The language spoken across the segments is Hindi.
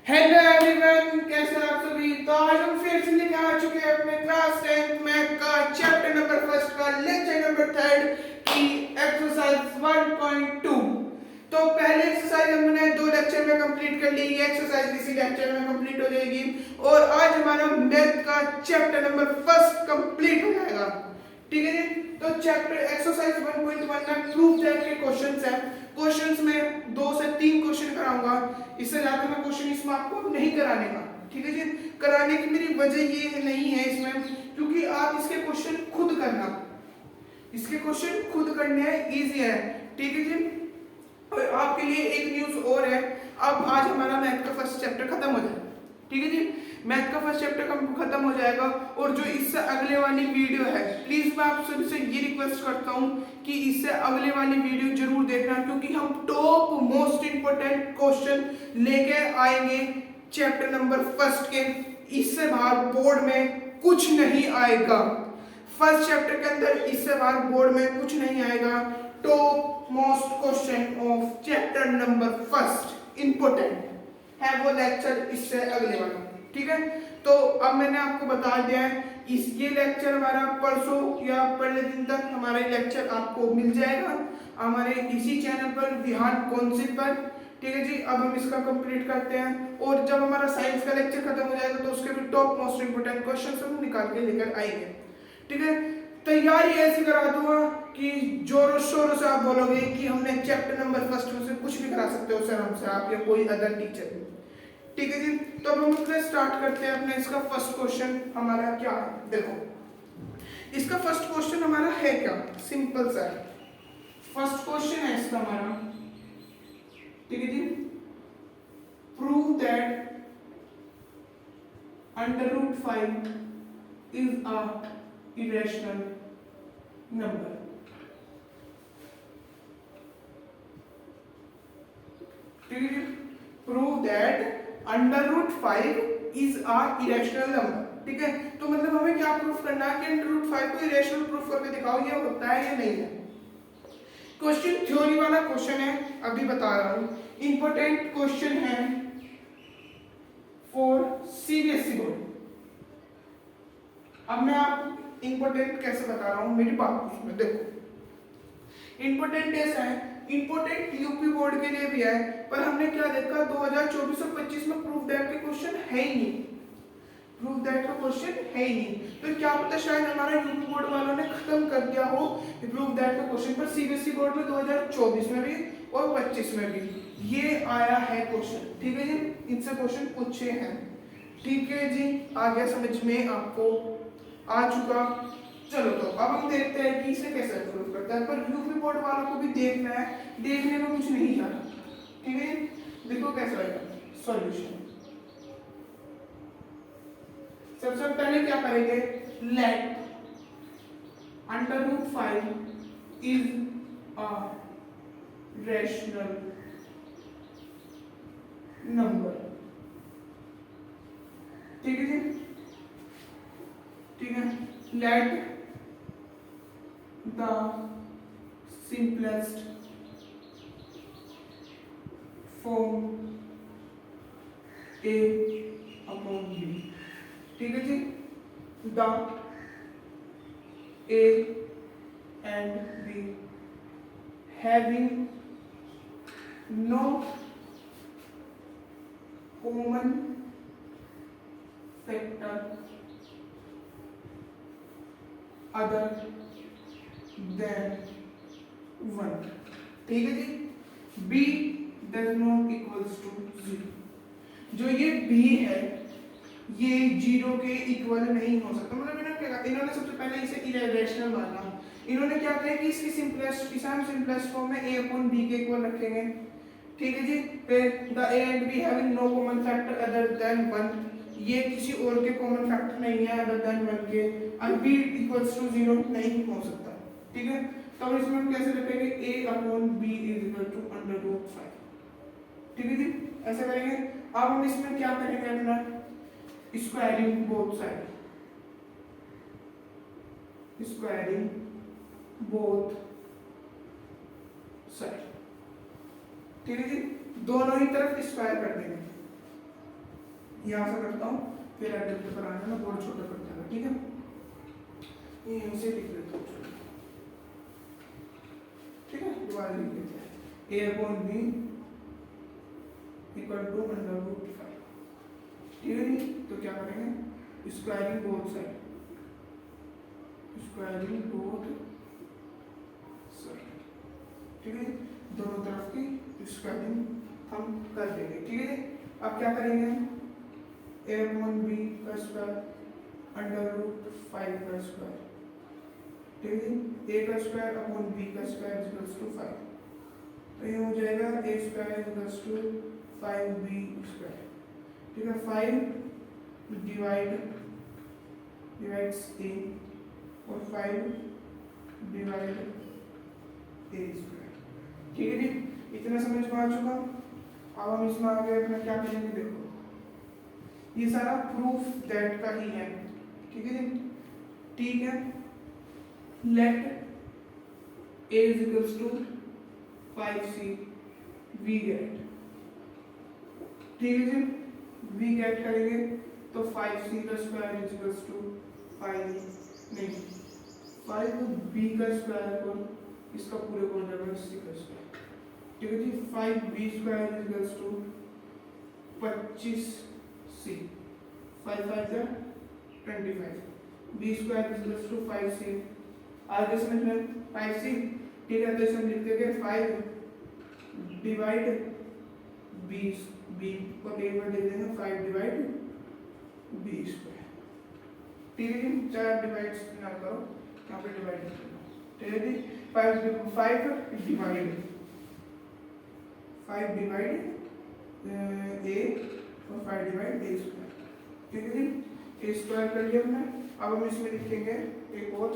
हेलो एवरीवन, कैसे हैं आप सभी। तो आज हम फिर से लेके आ चुके हैं अपने क्लास 10 मैथ का चैप्टर नंबर फर्स्ट का लेक्चर नंबर थर्ड की एक्सरसाइज 1.2। तो पहले एक्सरसाइज हमने 2 लेक्चर में कंप्लीट कर ली, ये एक्सरसाइज इसी लेक्चर में कंप्लीट हो जाएगी और आज हमारा मैथ का चैप्टर नंबर फर्स्ट कंप्लीट हो जाएगा। ठीक है जी। तो चैप्टर एक्सरसाइज 1.1 में प्रूफ दैट के क्वेश्चंस हैं। क्वेश्चंस में 2 से 3 क्वेश्चन कराऊंगा, इससे ज्यादा मैं क्वेश्चन इसमें आपको नहीं कराने का। ठीक है जी। कराने की मेरी वजह ये नहीं है इसमें, क्योंकि आप इसके क्वेश्चन खुद करना, इसके क्वेश्चन खुद करने हैं, इजी है। ठीक है जी। और आपके लिए एक न्यूज और है, अब आज हमारा मैथ का फर्स्ट चैप्टर खत्म हो जाएगा। ठीक है जी। मैथ का फर्स्ट चैप्टर खत्म हो जाएगा और जो इससे अगले वाली वीडियो है, प्लीज मैं आप सभी से ये रिक्वेस्ट करता हूँ कि इससे अगले वाली वीडियो जरूर देखना, क्योंकि हम टॉप मोस्ट इंपोर्टेंट क्वेश्चन लेके आएंगे चैप्टर नंबर फर्स्ट के। इससे बाहर बोर्ड में कुछ नहीं आएगा, फर्स्ट चैप्टर के अंदर इससे बाहर बोर्ड में कुछ नहीं आएगा। Top most question of chapter number first important है वो लेक्चर इससे अगले वाला। ठीक है। तो अब मैंने आपको बता दिया है, इस ये लेक्चर हमारा परसों या पहले दिन तक हमारा लेक्चर आपको मिल जाएगा हमारे इसी चैनल पर, विहान कॉन्सेप्ट पर। ठीक है जी। अब हम इसका कंप्लीट करते हैं और जब हमारा साइंस का लेक्चर खत्म हो जाएगा तो उसके भी टॉप मोस्ट इंपोर्टेंट क्वेश्चन हम निकाल के लेकर आएंगे। ठीक है। तैयारी ऐसी करा दूंगा कि जोरों शोरों से आप बोलोगे कि हमने चैप्टर नंबर फर्स्ट में से कुछ भी करा सकते हो सर हमसे, आप या कोई अदर टीचर। ठीक है जी। तो अब हम उससे स्टार्ट करते हैं अपने इसका फर्स्ट क्वेश्चन हमारा क्या है। देखो इसका फर्स्ट क्वेश्चन हमारा है क्या, सिंपल सा है। फर्स्ट क्वेश्चन है इसका हमारा, ठीक है जी, prove that √5 is a irrational number. ठीक है जी। Prove that √5 is a irrational number. ठीक है। तो मतलब हमें क्या प्रूफ करना है कि √5 को इरेशनल प्रूफ करके दिखाओ ये होता है या नहीं है। क्वेश्चन थ्योरी वाला क्वेश्चन है, अभी बता रहा हूं। इंपॉर्टेंट क्वेश्चन है फॉर सीबीएसई बोर्ड। अब मैं आपको इंपॉर्टेंट कैसे बता रहा हूं, मेरी बात उसमें देखो। इंपॉर्टेंट ऐसा है, इंपॉर्टेंट यूपी बोर्ड के लिए भी है, पर हमने क्या देखा 2024 और 25 में प्रूफ दैट के क्वेश्चन है ही नहीं, प्रूफ दैट का क्वेश्चन है ही नहीं। तो क्या पता शायद हमारा यूपी बोर्ड वालों ने खत्म कर दिया हो प्रूफ दैट का क्वेश्चन, पर सीबीएसई बोर्ड में 2024 में भी और 25 में भी ये आया है क्वेश्चन। ठीक है जी। इनसे क्वेश्चन पूछे हैं। ठीक है जी। आ गया समझ में आपको, आ चुका। चलो तो अब हम देखते हैं कि इसे कैसे प्रूव करता है, पर यूपी बोर्ड वालों को भी देखना है, देखने में कुछ नहीं जाना। ठीक है। देखो कैसे होगा सॉल्यूशन। सबसे पहले क्या करेंगे, let √5 is a rational number. ठीक है जी। ठीक है। Let the simplest form A upon B। ठीक है जी। The A and B having no common factor other than 1। ठीक है जी। B does not equals to 0। जो ये B है ये 0 के इक्वल नहीं हो सकता। मतलब इन्होंने सबसे पहले इसे इरेशनल माना। इन्होंने क्या कहा कि इसकी सिंपलेस्ट, इसे हम सिंपलेस्ट फॉर्म में A/B के इक्वल रखेंगे। ठीक है जी। फिर the A and B having no common factor other than 1, ये किसी और के कॉमन फैक्टर नहीं है अदर देन 1 के, और B इक्वल्स टू 0 नहीं हो सकता। ठीक है। तो इसमें हम कैसे रखेंगे, A/B इज इक्वल टू √5। ठीक है जी। ऐसे करेंगे। अब हम इसमें क्या करेंगे, अपना squaring both side, squaring both side. ठीक है जी। दोनों ही तरफ स्क्वायर कर देंगे। यहाँ से करता हूँ, फिर एडिट पर आना ना बहुत छोटा कर देगा, ठीक है। ये यहीं से लिख लेता हूँ, ठीक है, दोबारा लिख लेते हैं। a upon b equal to under root 5, ठीक है जी। तो क्या करेंगे, squaring both side, squaring both side, ठीक है, दोनों तरफ की स्क्वायरिंग हम कर देंगे, ठीक है। अब क्या करेंगे, a अपॉन b का स्क्वायर अंडर रूट 5 का स्क्वायर, ठीक है, a का स्क्वायर अपॉन b का स्क्वायर इक्वल्स टू 5, तो ये हो जाएगा a square equals to 5b square, ठीक है। 5 डिवाइड्स a और 5 डिवाइड a स्क्वायर, ठीक है जी। इतना समझ में आ चुका। अब हम इसमें आगे अपना क्या करेंगे, देखो ये सारा प्रूफ दैट का ही है, ठीक है जी, ठीक है। Let a is equals to 5c v get, ठीक है जी, v गेट करेंगे तो 5c का square is equals to 5b का स्क्वायर को इसका पूरे को हो जाएगा c का स्क्वायर, ठीक है जी। 5b square is equals to 25c, 5 5 जा 25, b square is equals to 5c, आगे समझ में 5c, ठीक है। तो इसे हम लिख देंगे 5 डिवाइड b को एक बार लिख देंगे 5 डिवाइड b स्क्वायर, ठीक है जी। 4 डिवाइड ना करो, यहाँ पे डिवाइड करो, ठीक है जी। 5 डिवाइड a और 5 डिवाइड a स्क्वायर, ठीक है जी। a स्क्वायर कर लिया हमने। अब हम इसमें लिखेंगे एक और,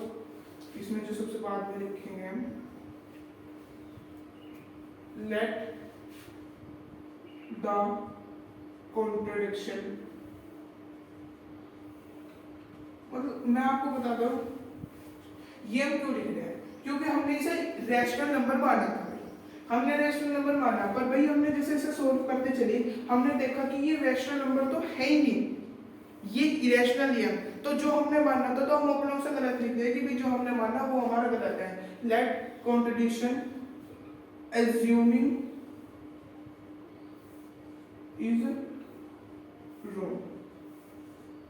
इसमें जो सबसे बाद में लिखेंगे हम, लेट द कॉन्ट्रडिक्शन, मतलब मैं आपको बता दूं ये हम क्यों लिख रहे हैं, क्योंकि हमने इसे रैशनल नंबर माना था, हमने रैशनल नंबर माना, पर भाई हमने जैसे इसे सोल्व करते चले हमने देखा कि ये रैशनल नंबर तो है ही नहीं, ये इरेशनल ही है। तो जो हमने माना था तो हम अपनों से गलत लिख दें कि भाई जो हमने माना वो हमारा गलत है। Let contradiction assuming is wrong,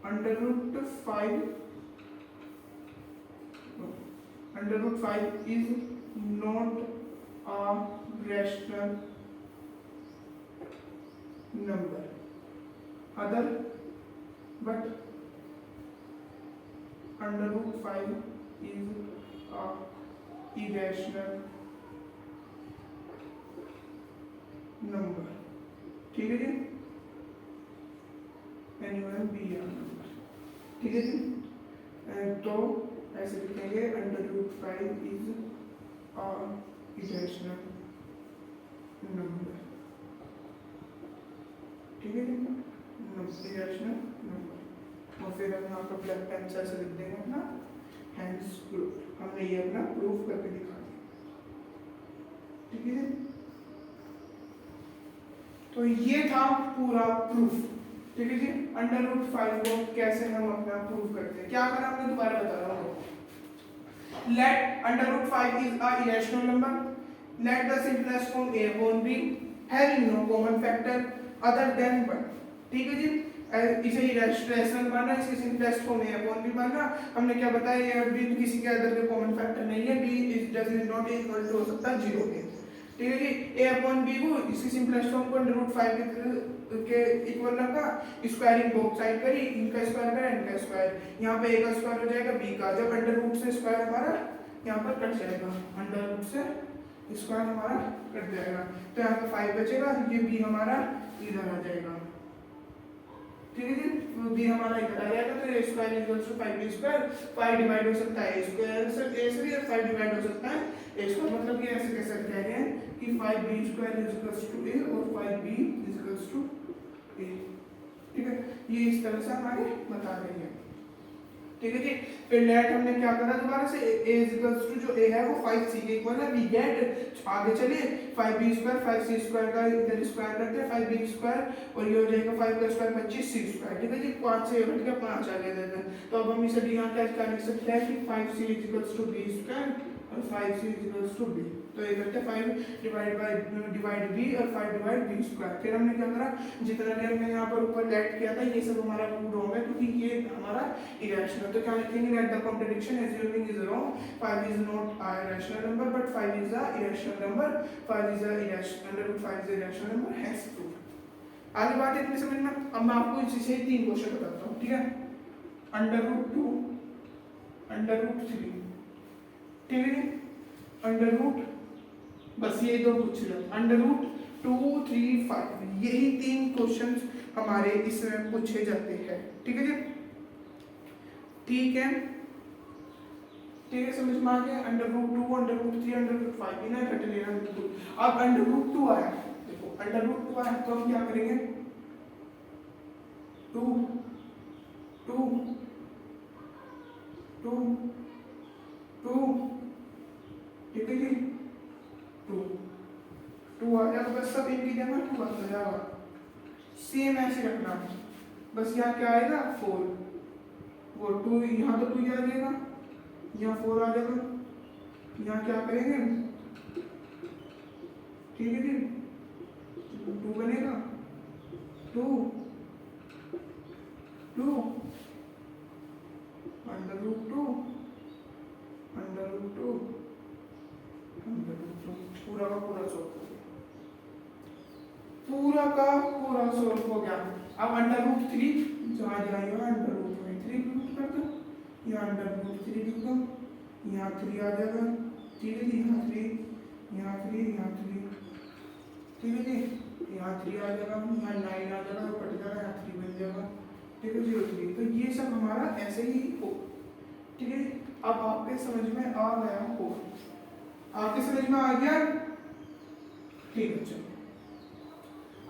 under root 5 is not a rational number other but under root 5 is a irrational number, ठीक है जी, एनिमल बी नंबर, ठीक है जी। तो ऐसे लिखेंगे under root 5 is a irrational number, ठीक है जी, irrational number। और फिर हम यहाँ पर ब्लैक पेन से लिख देंगे अपना हैंस प्रूफ, हमने ये अपना प्रूफ करके दिखा दिया, ठीक है जी। तो ये था पूरा प्रूफ, ठीक है जी। अंडर रूट 5 को कैसे हम अपना प्रूफ करते हैं, क्या करना हमने दोबारा बता रहा हूँ। Let under root 5 is a irrational number. Let the simplest form a upon b having no common factor other than 1, ठीक है जी। इसे irrational माना, इसकी simplest form a upon b माना। हमने क्या बताया, ये b किसी के अदर के कॉमन फैक्टर नहीं है, b is does not equal to हो सकता है 0 के, ठीक है जी। a upon b को इसकी simplest form को under root 5 के इक्वल रखा, स्क्वायरिंग बोथ साइड करी, इनका स्क्वायर करा इनका स्क्वायर, यहाँ पे a का स्क्वायर हो जाएगा b का, जब अंडर रूट से स्क्वायर हमारा यहाँ पर कट जाएगा, अंडर रूट से स्क्वायर हमारा कट जाएगा, तो यहाँ पे 5 बचेगा, ये b हमारा इधर आ जाएगा, ठीक है जी। b हमारा इधर आ जाएगा, तो a square equals to 5b square, 5 divide हो सकता है a स्क्वायर से, a से भी 5 डिवाइड हो सकता है a स्क्वायर, मतलब कि ऐसे कह सकते हैं कि 5b square is equals to a और 5b is equals to a, ठीक है। ये इस तरह से हमारे बता रही है, ठीक है जी। फिर लेट हमने क्या करा दोबारा से a इज इक्वल्स टू जो a है वो 5c के इक्वल है, वी गेट, आगे चलिए 5b² 5c² का इधर स्क्वायर करते हैं 5b² और ये हो जाएगा 5 का स्क्वायर 25c²। ठीक है जी, 5 से हट के 5 आ गया देते हैं। तो अब हम इसे यहाँ क्या लिख सकते हैं कि 5c = b² और 5c = b। तो ये करते हैं 5 डिवाइड b और 5 डिवाइड b²। फिर हमने क्या करा, जितना भी हमने यहाँ पर ऊपर लेट किया था ये सब हमारा प्रूव होगा क्योंकि ये हमारा इरेशनल। तो क्या लिखेंगे, let the contradiction assuming is wrong, 5 is not a rational number but 5 is a irrational number, 5 is a irrational √ 5 is a irrational number, has proved. आगे बात इतनी समझना। अब मैं आपको इसी से 3 क्वेश्चन बताता हूँ। ठीक है, √2 √3, ठीक है, √ बस ये दो पूछ रहे हैं, √2 3 5, यही 3 क्वेश्चंस हमारे इसमें पूछे जाते हैं। ठीक है जी, ठीक है, ठीक है, समझ में आ गया। √2 √3 √5 इन्हें रट लेना बिल्कुल। अब √2 आया, देखो √2 आया तो हम क्या करेंगे, 2 2 2 2, ठीक है जी, 2 आ जाएगा, बस सब इनकी जगह 2 आ जाएगा, सेम ऐसे रखना। बस यहाँ क्या आएगा 4, वो 2 यहाँ तो 2 आ जाएगा, यहाँ 4 आ जाएगा, यहाँ क्या करेंगे, ठीक है जी, 2 बनेगा, 2 2 √2 पूरा का पूरा सोल्व हो गया, पूरा का पूरा सोल्व हो गया। अब √3 जहाँ जाएगा √3 पुट कर दो, यहाँ √3 लिख दो, यहाँ 3 आ जाएगा, ठीक है जी, यहाँ 3 यहाँ 3 यहाँ 3, ठीक है जी, यहाँ 3 आ जाएगा, यहाँ 9 आ जाएगा, कट जाएगा, यहाँ 3 बन जाएगा, ठीक है जी, 3। तो ये सब हमारा ऐसे ही हो, ठीक है। अब आपके समझ में आ गया हो, आपके समझ में आ गया, ठीक है, चलो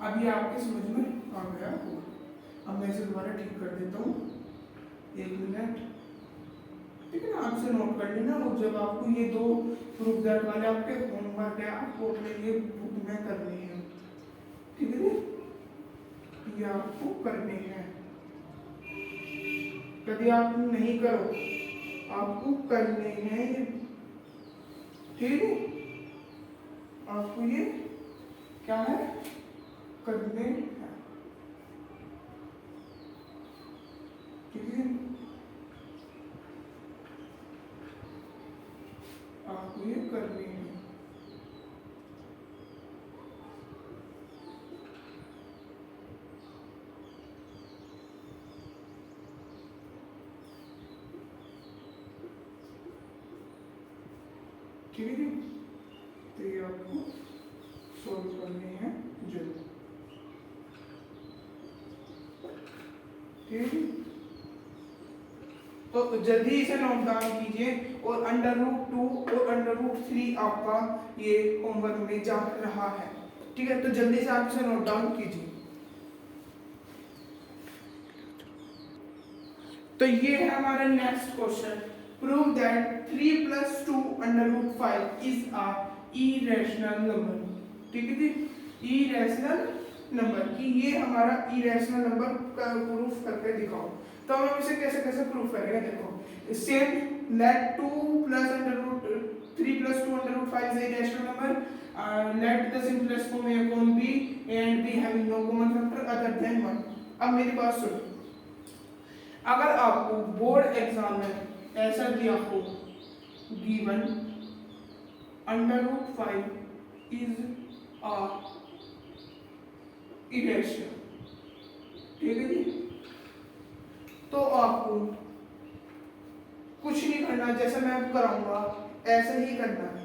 अब ये आपके समझ में आ गया हो। अब मैं इसे दोबारा ठीक कर देता हूँ, 1 मिनट, ठीक है ना, आपसे नोट कर लेना। और जब आपको ये 2 प्रूफ दैट वाले आपके होमवर्क है, आपको अपने लिए बुक में करने हैं, ठीक है, ये आपको करने हैं, कभी आप नहीं करो, आपको करने हैं, ठीक है, आपको ये क्या है, करने हैं, ठीक है, आपको ये करने हैं। ठीक है जी, तो ये आपको सॉल्व करने हैं जरूर, ठीक है जी। तो जल्दी इसे नोट डाउन कीजिए और √2 और √3 आपका ये होमवर्क में जा रहा है, ठीक है, तो जल्दी से आप इसे नोट डाउन कीजिए। तो ये है हमारा next question, prove that 3 + 2 √5 is a irrational number, ठीक है जी, इरेशनल नंबर की ये हमारा इरेशनल नंबर का प्रूफ करके दिखाओ। तो हम इसे कैसे कैसे प्रूफ करेंगे, देखो same late 2 + 3 + 2 √5 is a irrational number, let the simplest form a upon b and b having no common factor other than 1। अब मेरी बात सुनो, अगर आपको बोर्ड एग्जाम में ऐसा दिया हो, गिवन √5 इज अ इरेशनल, ठीक है जी, तो आपको कुछ नहीं करना, जैसे मैं कराऊंगा ऐसे ही करना है।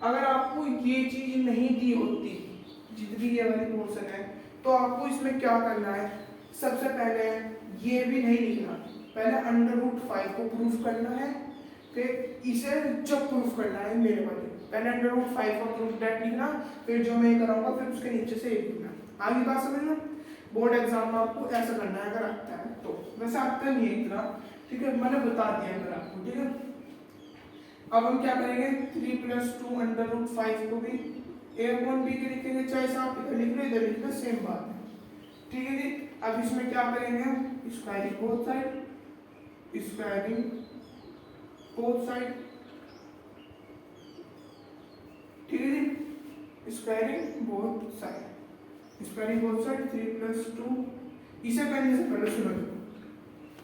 अगर आपको ये चीज नहीं दी होती, जितनी ये वाली पोर्शन है, तो आपको इसमें क्या करना है, सबसे पहले ये भी नहीं लिखना, पहले √5 को प्रूफ करना है, फिर इसे जब प्रूफ करना है मेरे वाले, पहले √5 को प्रूफ दैट लिखना, फिर जो मैं कराऊंगा फिर उसके नीचे से एक लिखना। आगे बात समझना, बोर्ड एग्जाम में आपको ऐसा करना है अगर आता है तो, वैसे आता नहीं है इतना, ठीक है, मैंने बता दिया अगर आपको, ठीक है। अब हम क्या करेंगे, 3 + 2 √5 को भी ए अपॉन बी के लिखेंगे, चाहे से आप इधर लिख लो इधर लिख लो, सेम बात है। ठीक है जी। अब इसमें क्या करेंगे हम, squaring both side, squaring both side, ठीक है जी, squaring both side, squaring both side 3 + 2। इसे करने से पहले सुनो,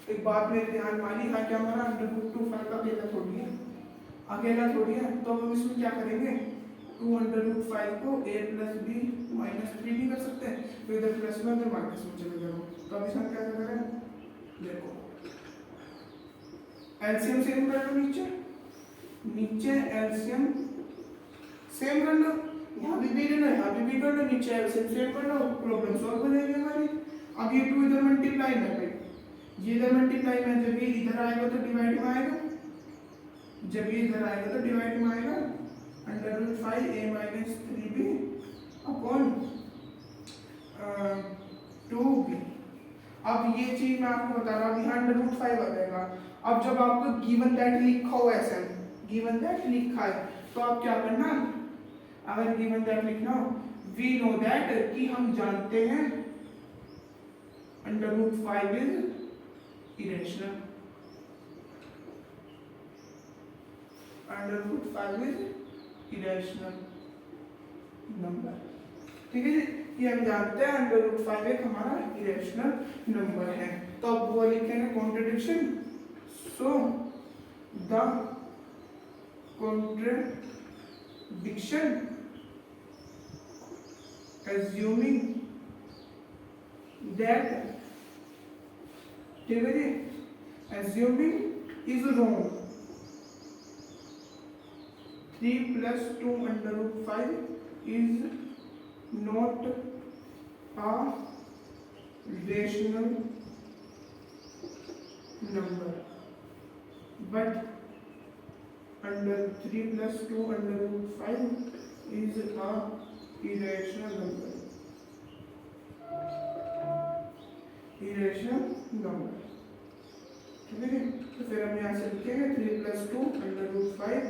एक बात मेरे ध्यान मानी, हाँ क्या हमारा √2 का अकेला थोड़ी है, अकेला थोड़ी है, तो हम इसमें क्या करेंगे, 2√5 को a + b - 3 भी कर सकते हैं, तो इधर प्लस में उधर माइनस में चले जाओ। तो अब इसमें क्या करें, देखो एलसीएम सेम कर लो, नीचे एलसीएम सेम कर लो, यहाँ भी लेना, यहाँ भी कर लो, नीचे एलसीएम सेम कर लो, प्रॉब्लम सॉल्व हो जाएगी हमारी। अब ये 2 इधर मल्टीप्लाई में है, ये इधर मल्टीप्लाई में, जब ये इधर आएगा तो डिवाइड में आएगा, जब ये इधर आएगा तो डिवाइड में आएगा, √5a - 3b अपॉन 2b। अब ये चीज मैं आपको बता रहा हूँ, यहाँ √5 आ जाएगा। अब जब आपको गिवन दैट लिखा हो, ऐसा गिवन दैट लिखा है, तो आप क्या करना, अगर गिवन दैट लिखना हो, वी नो दैट, कि हम जानते हैं √5 is irrational, √5 is irrational number. ठीक है जी, ये हम जानते हैं √5 एक हमारा इरेशनल नंबर है। तो अब वो लिखेंगे contradiction, so the contradiction assuming that, ठीक है जी, assuming is wrong, 3 + 2 √5 is not a rational number, but 3 + 2 √5 is a irrational number, irrational number। ठीक है, तो फिर हम यहाँ से लिखेंगे 3 + 2 √5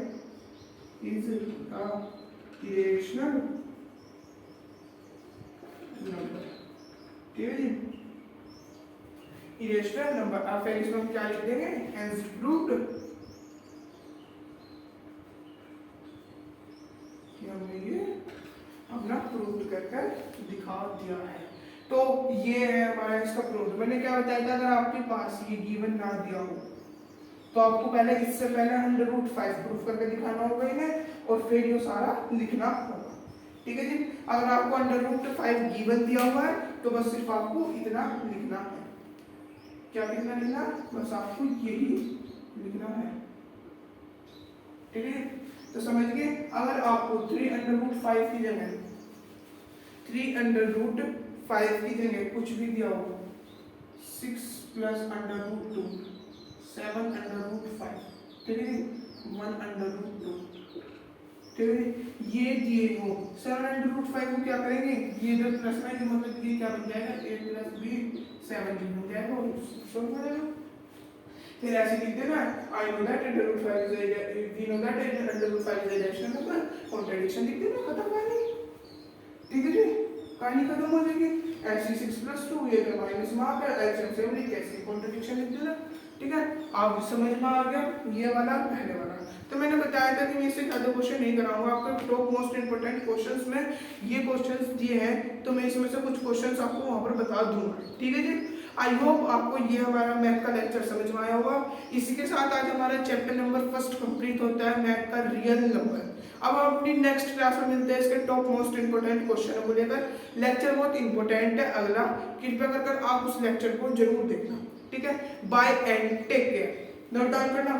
is a irrational number। ठीक है जी, irrational number। अब फिर इसमें हम क्या लिख देंगे, hence proved, कि हमने ये अपना प्रूव कर दिखा दिया है। तो ये है हमारा इसका प्रूफ। मैंने क्या बताया था, अगर आपके पास ये गिवन ना दिया हो तो आपको पहले इससे पहले √5 प्रूफ करके दिखाना होगा इन्हें, और फिर ये सारा लिखना होगा। ठीक है जी, अगर आपको √5 गिवन दिया हुआ है तो बस सिर्फ आपको इतना लिखना है। क्या कितना लिखना, बस आपको यही लिखना है। ठीक है, तो समझ गए। अगर आपको 3√5 की जगह 3√5 की जगह कुछ भी दिया हो, 6 + √2 7√5, ठीक है, 1√2, ठीक है, ये दिए हो 7√5 को क्या करेंगे, ये जो प्लस में जो मतलब ये क्या बन जाएगा, a + b 7 बन जाएगा, और सॉल्व हो जाएगा। फिर ऐसे लिख देना, I know that √5 is we know that √5 is irrational number, contradiction लिख देना, खत्म कहानी। ठीक है जी, कहानी खत्म हो जाएगी। ऐसे 6 + 2 ये तो माइनस में आ गया, एलसीएम से लिख कैसे कॉन्ट्रडिक्शन लिख देना। ठीक है, आप समझ में आ गया ये वाला पहले वाला। तो मैंने बताया था कि मैं इससे ज़्यादा क्वेश्चन नहीं कराऊंगा, आपका टॉप मोस्ट इंपोर्टेंट क्वेश्चंस में ये क्वेश्चंस दिए हैं, तो मैं इसमें से कुछ क्वेश्चंस आपको वहां पर बता दूंगा। ठीक है जी, आई होप आपको ये हमारा मैथ का लेक्चर समझ में आया होगा। इसी के साथ आज हमारा चैप्टर नंबर 1 कंप्लीट होता है, मैथ का रियल नंबर। अब हम अपनी नेक्स्ट क्लास में मिलते हैं इसके टॉप मोस्ट इंपोर्टेंट क्वेश्चन को लेकर। लेक्चर बहुत इंपॉर्टेंट है अगला, कृपया कर आप उस लेक्चर को जरूर देखना। ठीक है, bye and take care. Note down करना।